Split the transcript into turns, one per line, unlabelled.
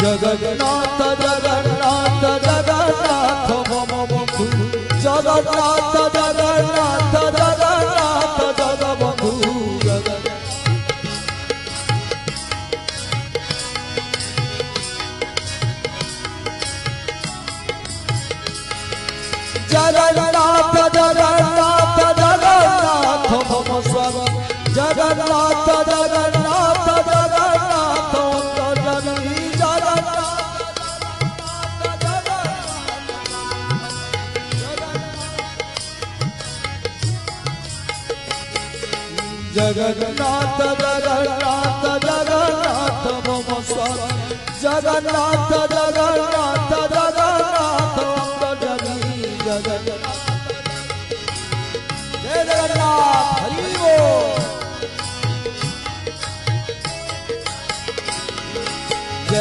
जगन्नाथ जगन्नाथ जगन्नाथ मम बंधु जगन्नाथ जगन्नाथ जगन्नाथ जगबंधु जगन्नाथ जगन्नाथ जगन्नाथ मम स्वामी जगन्नाथ जगन्नाथ जगन्नाथ जननी जगन्नाथ जगन्नाथ जगन्नाथ मम स्वामी जगन्नाथ